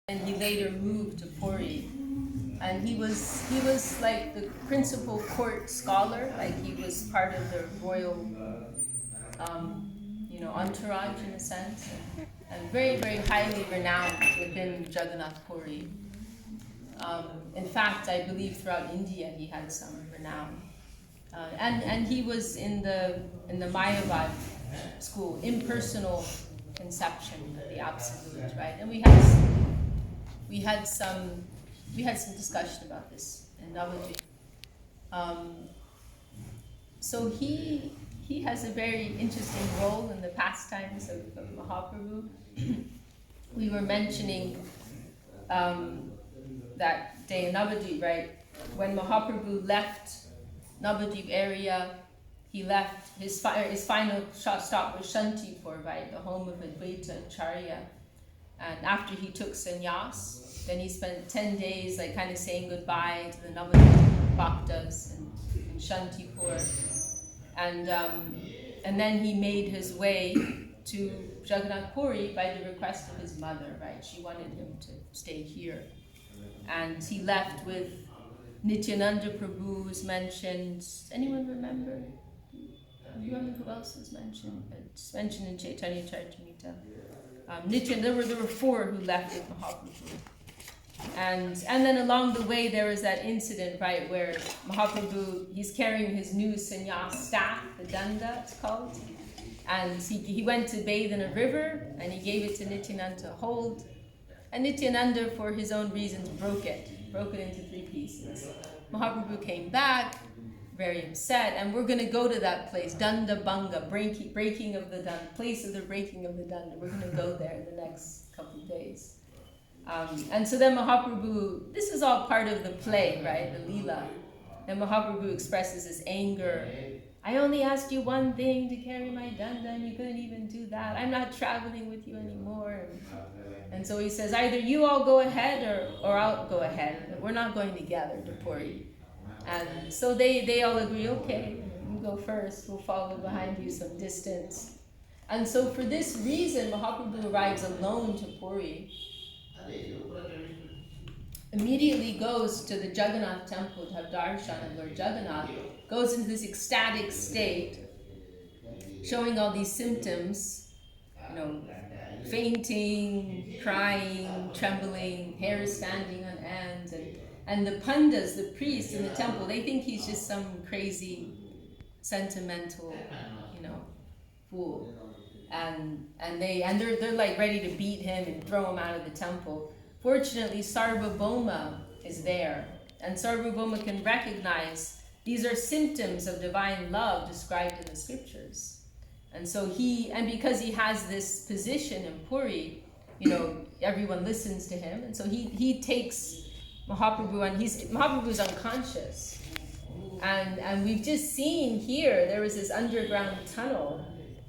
and he later moved to Puri. And he was like the principal court scholar, like he was part of the royal, entourage in a sense, and very, very highly renowned within Jagannath Puri. In fact, I believe throughout India he had some renown. And he was in the Mayavad school, impersonal conception of the absolute, right? And we had some discussion about this in Navaji. So he has a very interesting role in the pastimes of Mahaprabhu. We were mentioning that day in Navadvip, right? When Mahaprabhu left Navadvip area, he left his final stop was Shantipur, right, the home of Advaita Acharya. And after he took sannyas, then he spent 10 days like kind of saying goodbye to the Navadvip Bhaktas in Shantipur. And then he made his way to Jagannath Puri by the request of his mother, right? She wanted him to stay here. And he left with Nityananda Prabhu was mentioned. Anyone remember? Remember who else was mentioned? It's mentioned in Chaitanya Charitamrita. There were four who left with Mahaprabhu. And then along the way there was that incident, right, where Mahaprabhu, he's carrying his new sannyas staff, the danda it's called, and he went to bathe in a river and he gave it to Nityananda to hold, and Nityananda, for his own reasons, broke it into 3 pieces. Mahaprabhu came back very upset, and we're going to go to that place, Danda Banga, breaking of the danda, place of the breaking of the danda. We're going to go there in the next couple of days. And so then Mahaprabhu, this is all part of the play, right, the Leela. Then Mahaprabhu expresses his anger. I only asked you one thing, to carry my danda, and you couldn't even do that. I'm not traveling with you anymore. And so he says, either you all go ahead or I'll go ahead. But we're not going together to Puri. And so they all agree, okay, you go first, we'll follow behind you some distance. And so for this reason, Mahaprabhu arrives alone to Puri. Immediately goes to the Jagannath temple to have darshan of Lord Jagannath, goes into this ecstatic state, showing all these symptoms, fainting, crying, trembling, hair standing on end, and the pandas, the priests in the temple, they think he's just some crazy, sentimental, fool, and they're like ready to beat him and throw him out of the temple. Fortunately, Sarvabhauma is there, and Sarvabhauma can recognize these are symptoms of divine love described in the scriptures. And so because he has this position in Puri, everyone listens to him, and so he takes Mahaprabhu, and Mahaprabhu's unconscious. And we've just seen here, there was this underground tunnel.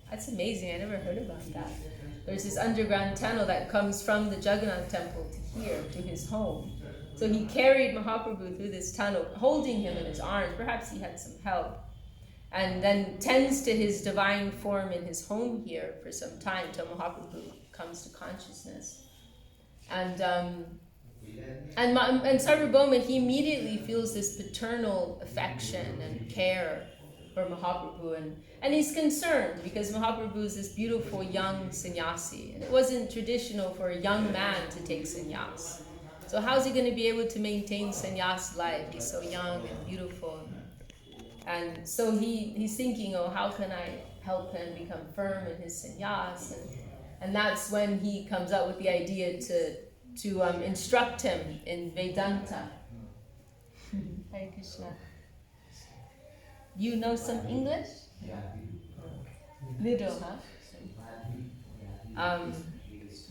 That's amazing, I never heard about that. There's this underground tunnel that comes from the Jagannath temple to here, to his home. So he carried Mahaprabhu through this tunnel, holding him in his arms. Perhaps he had some help. And then tends to his divine form in his home here for some time till Mahaprabhu comes to consciousness. And Sarvabhauma, he immediately feels this paternal affection and care for Mahaprabhu, and he's concerned because Mahaprabhu is this beautiful young sannyasi, and it wasn't traditional for a young man to take sannyas. So how's he going to be able to maintain sannyas life? He's so young and beautiful. And so he's thinking, how can I help him become firm in his sannyas? And that's when he comes up with the idea to instruct him in Vedanta. Hare Krishna. You know some English? Little, huh?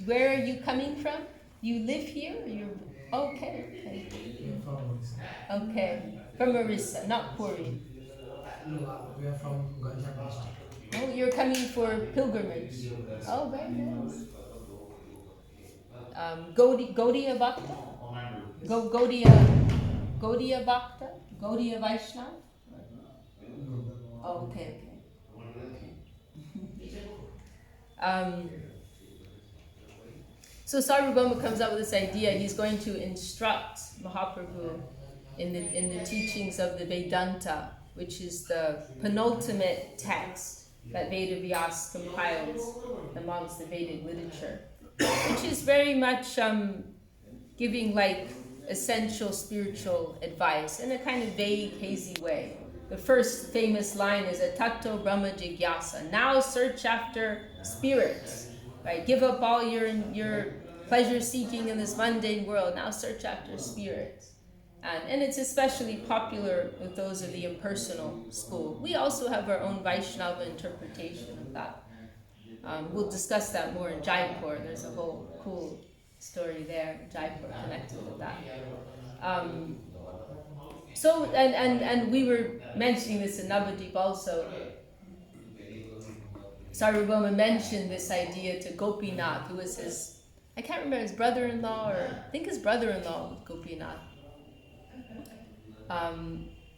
Where are you coming from? You live here? Or you're okay. Okay, from Orissa, not Puri. No, we are from Ganjam district. Oh, you're coming for pilgrimage. Oh, very nice. Gaudiya Bhakta? Gaudiya Bhakta? Gaudiya Vaishnava? Oh, okay. So Sarvabhauma comes up with this idea. He's going to instruct Mahaprabhu in the teachings of the Vedanta, which is the penultimate text that Veda Vyas compiles amongst the Vedic literature, which is very much giving like essential spiritual advice in a kind of vague, hazy way. The first famous line is Tato Brahma Jigyasa. Now search after spirits, right? Give up all your pleasure seeking in this mundane world. Now search after spirits. And it's especially popular with those of the impersonal school. We also have our own Vaishnava interpretation of that. We'll discuss that more in Jaipur. There's a whole cool story there, Jaipur, connected with that. So, and we were mentioning this in Navadip also. Sarvabhauma mentioned this idea to Gopinath, who was his, I can't remember, his brother-in-law, or I think his brother-in-law with Gopinath.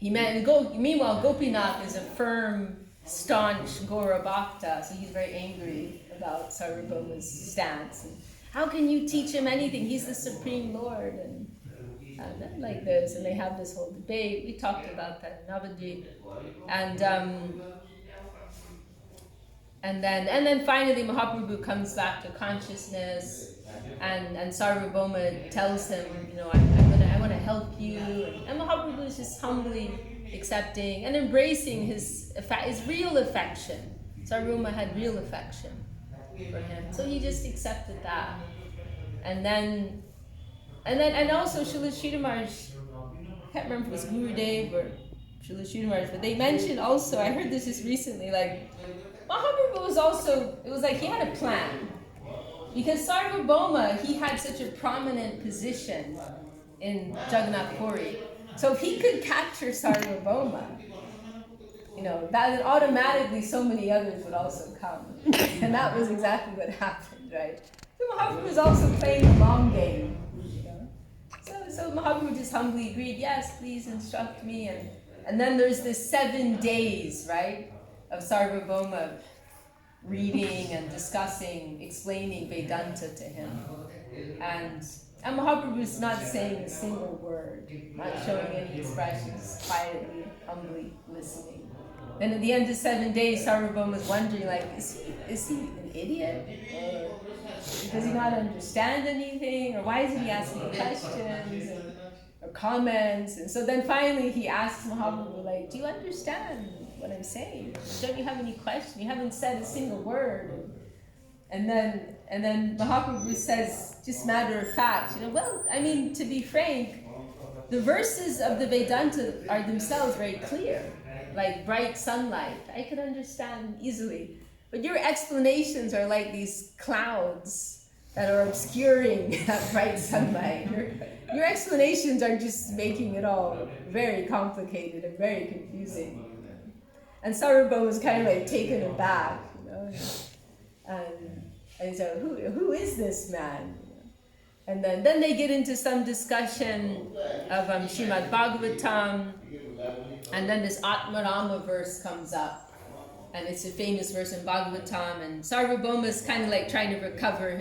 Meanwhile, Gopinath is a firm, staunch Gaura Bhakta, so he's very angry about Sarvabhauma's stance. And how can you teach him anything? He's the Supreme Lord, and then like this, and they have this whole debate. We talked about that in Navadip, and then finally Mahaprabhu comes back to consciousness. And Sarvabhauma tells him, I want to help you. And Mahaprabhu is just humbly accepting and embracing his real affection. Sarvabhauma had real affection for him, so he just accepted that. And also Srila Sridhar Maharaj, I can't remember if it was Gurudev or Srila Sridhar Maharaj, but they mentioned also, I heard this just recently, like Mahaprabhu was also, it was like he had a plan. Because Sarvabhauma, he had such a prominent position in Jagannath Puri. So if he could capture Sarvabhauma, that automatically so many others would also come. And that was exactly what happened, right? So Mahaprabhu was also playing the long game. So Mahaprabhu just humbly agreed, yes, please instruct me. And then there's this 7 days, right, of Sarvabhauma reading and discussing, explaining Vedanta to him. And Mahaprabhu is not saying a single word, not showing any expressions, quietly, humbly listening. Then at the end of 7 days, Sarvabhauma was wondering, like, is he an idiot? Or does he not understand anything? Or why isn't he asking questions or comments? And so then finally he asks Mahaprabhu, like, do you understand what I'm saying? Don't you have any question? You haven't said a single word. And then Mahaprabhu says, just matter of fact, to be frank, the verses of the Vedanta are themselves very clear, like bright sunlight. I can understand easily. But your explanations are like these clouds that are obscuring that bright sunlight. Your explanations are just making it all very complicated and very confusing. And Sarvabhauma was kind of like taken aback, and so who is this man? And then they get into some discussion of Srimad Bhagavatam, and then this Atmarama verse comes up, and it's a famous verse in Bhagavatam, and Sarvabhauma is kind of like trying to recover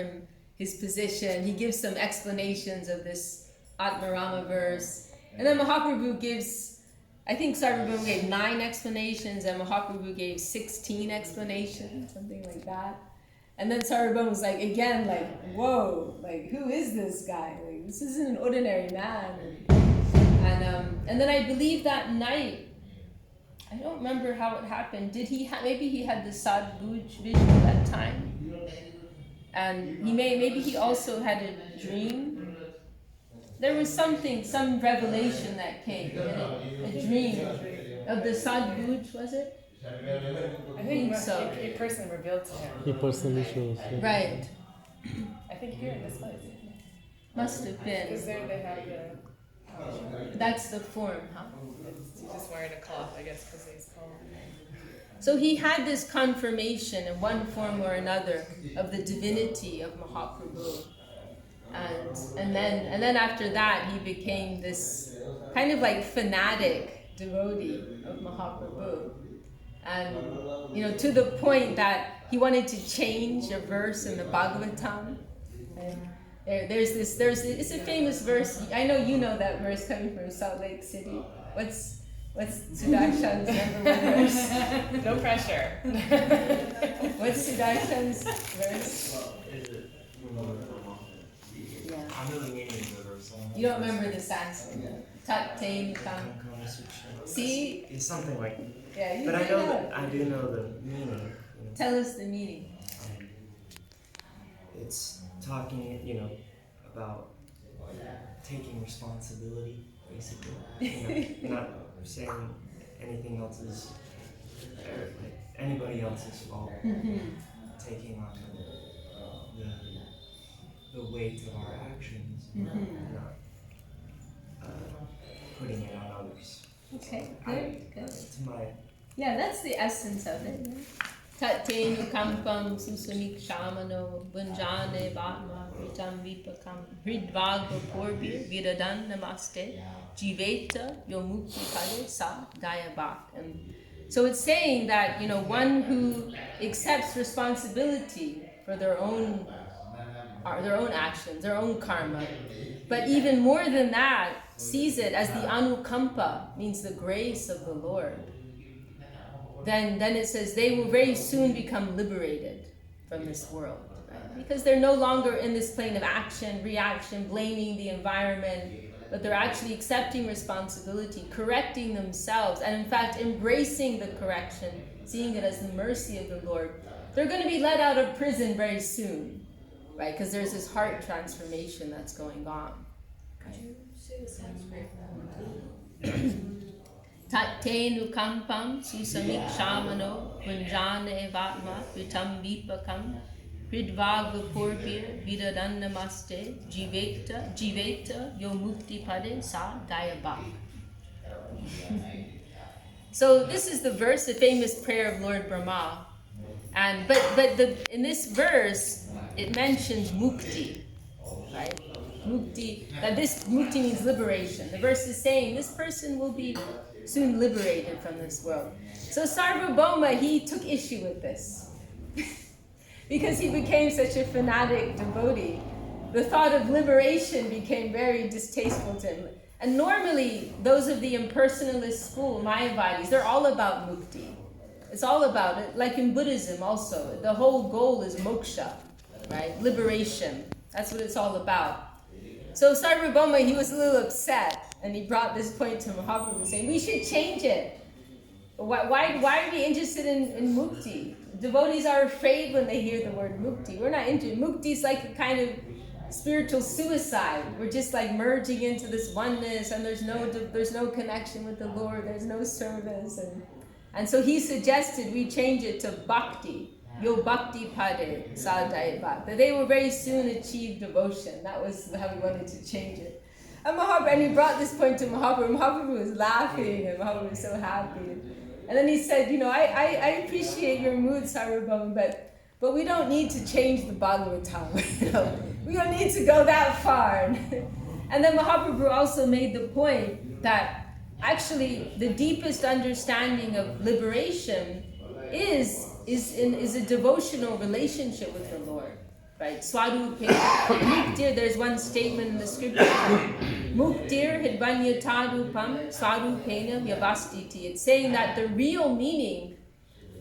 his position. He gives some explanations of this Atmarama verse, and then Mahaprabhu gives, I think Sarvabhauma gave 9 explanations, and Mahaprabhu gave 16 explanations, something like that. And then Sarvabhauma was like, again, like, whoa, like, who is this guy? Like, this isn't an ordinary man. And then I believe that night, I don't remember how it happened. Maybe he had the Sadbhuj vision at that time. And maybe he also had a dream. There was some revelation that came, a dream of the Sadbhuj, was it? I think so. He personally revealed to him. He personally shows. Yeah. Right. I think here in this place. Must have been. Because there they have the... That's the form, huh? He's just wearing a cloth, I guess, because he's called. So he had this confirmation in one form or another of the divinity of Mahaprabhu. And then after that he became this kind of like fanatic devotee of Mahaprabhu. And to the point that he wanted to change a verse in the Bhagavatam. It's a famous verse. I know you know that verse coming from Salt Lake City. What's Sudarshan's number one verse? No pressure. What's Sudarshan's verse? Yeah. I know the meaning of the verse. You don't remember the Sanskrit. Tat-tain kam. See? It's something like. Yeah, you But do I know know. I do know the meaning. You know. Tell us the meaning. It's talking, about taking responsibility, basically. Not saying anything else is anybody else's fault. Taking on the weight of our actions, not putting it on others. Okay, good. Yeah, that's the essence of it. Tate nukampam susumik shamano bunjane vatma vitam vipakam hridvaga porbir viradan namaste jiveta yomukti pade sa dayabak. And so it's saying that, one who accepts responsibility for their own actions, their own karma, but even more than that, sees it as the anukampa, means the grace of the Lord. Then it says they will very soon become liberated from this world, right? Because they're no longer in this plane of action, reaction, blaming the environment, but they're actually accepting responsibility, correcting themselves, and in fact embracing the correction, seeing it as the mercy of the Lord. They're going to be let out of prison very soon, right? Because there's this heart transformation that's going on. Could you say the Sanskrit? Tate nukampam susamik shamano punjane evatma vitam vipakam hridvaga porbir vidadan namaste jiveta yomukti pade sa dayabak. So this is the verse, the famous prayer of Lord Brahma, and in this verse it mentions mukti, right? Mukti. That this mukti means liberation. The verse is saying this person will be soon liberated from this world. So Sarvabhauma, he took issue with this. Because he became such a fanatic devotee, the thought of liberation became very distasteful to him. And normally, those of the impersonalist school, Mayavadis, they're all about mukti. It's all about it. Like in Buddhism also, the whole goal is moksha, right? Liberation. That's what it's all about. So Sarvabhauma, he was a little upset, and he brought this point to Mahaprabhu, saying, we should change it. Why are we interested in mukti? Devotees are afraid when they hear the word mukti. We're not interested. Mukti is like a kind of spiritual suicide. We're just like merging into this oneness, and there's no connection with the Lord. There's no service, and so he suggested we change it to bhakti. Yo bhakti pade sadaiva. That they will very soon achieve devotion. That was how we wanted to change it. And he brought this point to Mahaprabhu. Mahaprabhu was laughing, and Mahaprabhu was so happy. And then he said, I appreciate your mood, Sarvabhauma, but we don't need to change the Bhagavatam. We don't need to go that far. And then Mahaprabhu also made the point that actually the deepest understanding of liberation is a devotional relationship with the Lord. Right? Swarupe Muktir, there's one statement in the scripture. Muktir hidvanyatadupam swarupena vyavastiti. It's saying that the real meaning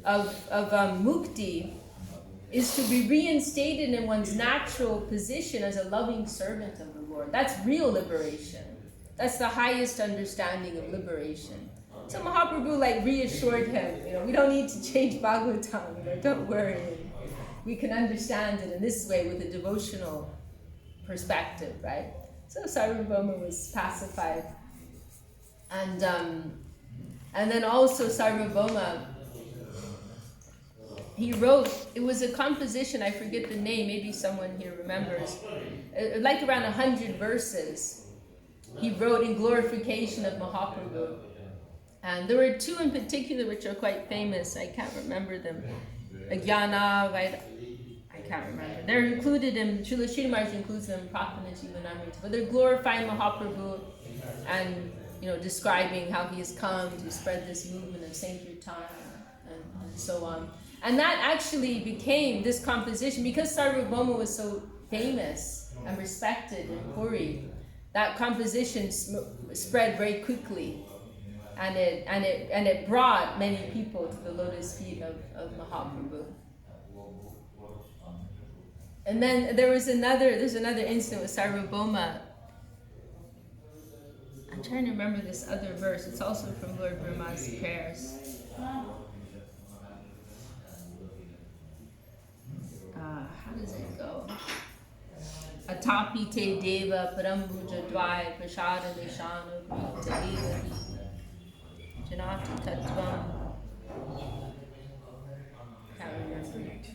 of mukti is to be reinstated in one's natural position as a loving servant of the Lord. That's real liberation. That's the highest understanding of liberation. So Mahaprabhu reassured him, we don't need to change Bhagavatam, don't worry. We can understand it in this way with a devotional perspective, right? So Sarvabhauma was pacified. And then also Sarvabhauma, he wrote, it was a composition, I forget the name, maybe someone here remembers, like around 100 verses. He wrote in glorification of Mahaprabhu. And there were two in particular which are quite famous. I can't remember them. Jnana, right? I can't remember. They're included in, Srila Sridhar Maharaj includes them in Pratana Jivanamrita. But they're glorifying Mahaprabhu and, describing how he has come to spread this movement of Sankirtan and so on. And that actually became this composition, because Sarvabhauma was so famous, and respected in Puri, that composition spread very quickly, and it brought many people to the lotus feet of Mahaprabhu. And then there's another incident with Sarvabhauma. I'm trying to remember this other verse. It's also from Lord Brahma's prayers. How does it go? Atapi te deva parambuja dvai prasada nishana grita eva janata tattvam. Can't remember.